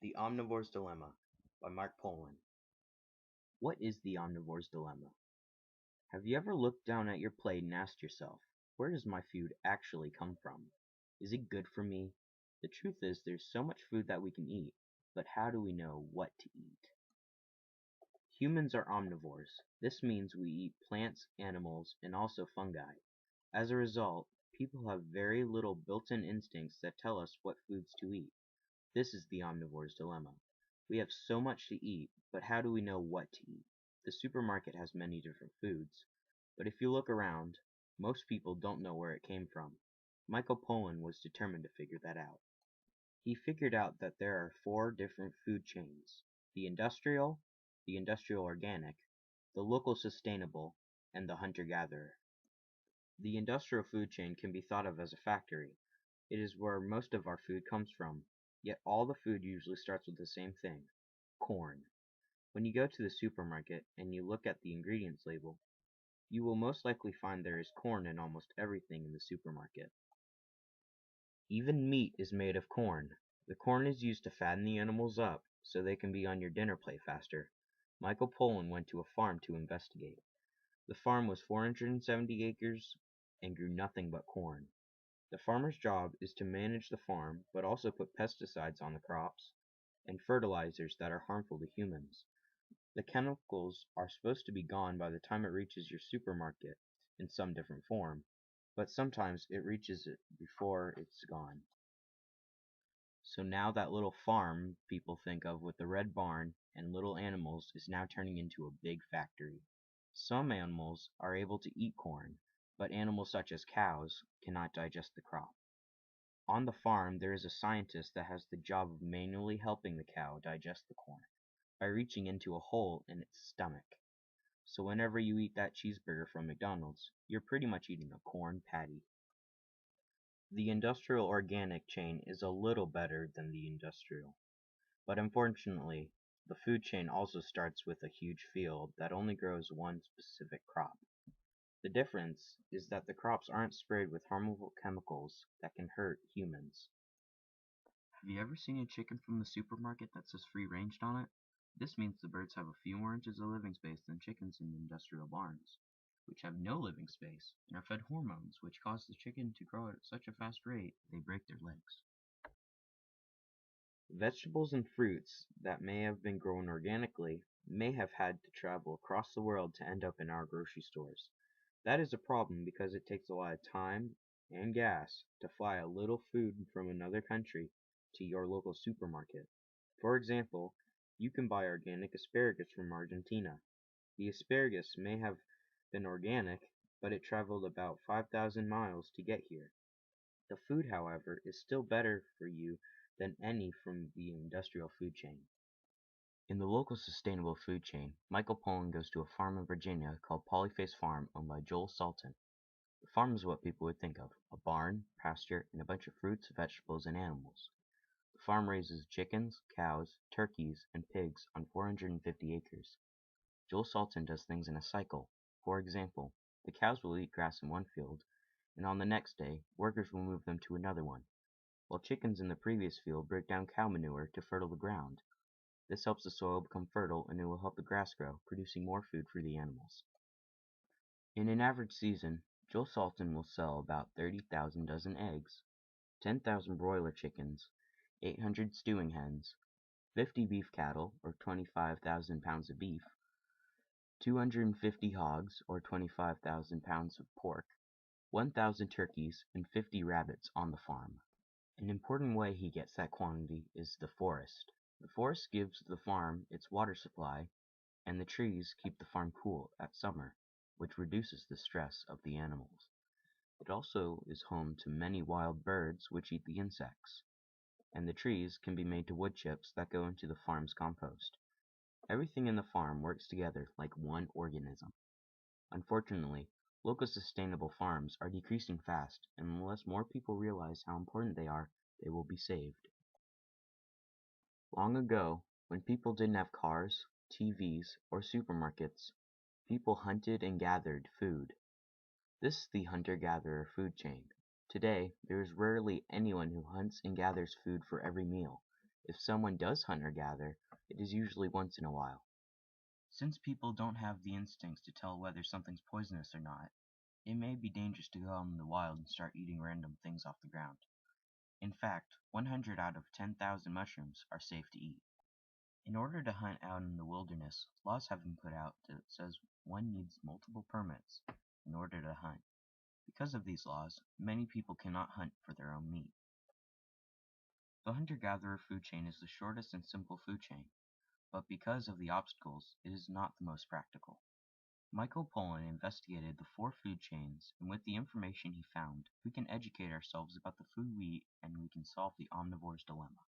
The Omnivore's Dilemma by Mark Pollan. What is the omnivore's dilemma? Have you ever looked down at your plate and asked yourself, where does my food actually come from? Is it good for me? The truth is, there's so much food that we can eat, but how do we know what to eat? Humans are omnivores. This means we eat plants, animals, and also fungi. As a result, people have very little built-in instincts that tell us what foods to eat. This is the omnivore's dilemma. We have so much to eat, but how do we know what to eat? The supermarket has many different foods, but if you look around, most people don't know where it came from. Michael Pollan was determined to figure that out. He figured out that there are four different food chains: the industrial organic, the local sustainable, and the hunter-gatherer. The industrial food chain can be thought of as a factory. It is where most of our food comes from, yet all the food usually starts with the same thing: corn. When you go to the supermarket and you look at the ingredients label, you will most likely find there is corn in almost everything in the supermarket. Even meat is made of corn. The corn is used to fatten the animals up so they can be on your dinner plate faster. Michael Pollan went to a farm to investigate. The farm was 470 acres and grew nothing but corn. The farmer's job is to manage the farm, but also put pesticides on the crops and fertilizers that are harmful to humans. The chemicals are supposed to be gone by the time it reaches your supermarket in some different form, but sometimes it reaches it before it's gone. So now that little farm people think of with the red barn and little animals is now turning into a big factory. Some animals are able to eat corn, but animals such as cows cannot digest the crop. On the farm, there is a scientist that has the job of manually helping the cow digest the corn by reaching into a hole in its stomach. So whenever you eat that cheeseburger from McDonald's, you're pretty much eating a corn patty. The industrial organic chain is a little better than the industrial, but unfortunately, the food chain also starts with a huge field that only grows one specific crop. The difference is that the crops aren't sprayed with harmful chemicals that can hurt humans. Have you ever seen a chicken from the supermarket that says free range on it? This means the birds have a few more inches of living space than chickens in industrial barns, which have no living space and are fed hormones which cause the chicken to grow at such a fast rate they break their legs. Vegetables and fruits that may have been grown organically may have had to travel across the world to end up in our grocery stores. That is a problem because it takes a lot of time and gas to fly a little food from another country to your local supermarket. For example, you can buy organic asparagus from Argentina. The asparagus may have been organic, but it traveled about 5,000 miles to get here. The food, however, is still better for you than any from the industrial food chain. In the local sustainable food chain, Michael Pollan goes to a farm in Virginia called Polyface Farm owned by Joel Sultan. The farm is what people would think of: a barn, pasture, and a bunch of fruits, vegetables, and animals. The farm raises chickens, cows, turkeys, and pigs on 450 acres. Joel Sultan does things in a cycle. For example, the cows will eat grass in one field, and on the next day, workers will move them to another one, while chickens in the previous field break down cow manure to fertile the ground. This helps the soil become fertile and it will help the grass grow, producing more food for the animals. In an average season, Joel Salton will sell about 30,000 dozen eggs, 10,000 broiler chickens, 800 stewing hens, 50 beef cattle, or 25,000 pounds of beef, 250 hogs, or 25,000 pounds of pork, 1,000 turkeys, and 50 rabbits on the farm. An important way he gets that quantity is the forest. The forest gives the farm its water supply, and the trees keep the farm cool at summer, which reduces the stress of the animals. It also is home to many wild birds which eat the insects, and the trees can be made to wood chips that go into the farm's compost. Everything in the farm works together like one organism. Unfortunately, local sustainable farms are decreasing fast, and unless more people realize how important they are, they will be saved. Long ago, when people didn't have cars, TVs, or supermarkets, people hunted and gathered food. This is the hunter-gatherer food chain. Today, there is rarely anyone who hunts and gathers food for every meal. If someone does hunt or gather, it is usually once in a while. Since people don't have the instincts to tell whether something's poisonous or not, it may be dangerous to go out in the wild and start eating random things off the ground. In fact, 100 out of 10,000 mushrooms are safe to eat. In order to hunt out in the wilderness, laws have been put out that says one needs multiple permits in order to hunt. Because of these laws, many people cannot hunt for their own meat. The hunter-gatherer food chain is the shortest and simple food chain, but because of the obstacles, it is not the most practical. Michael Pollan investigated the 4 food chains, and with the information he found, we can educate ourselves about the food we eat and we can solve the omnivore's dilemma.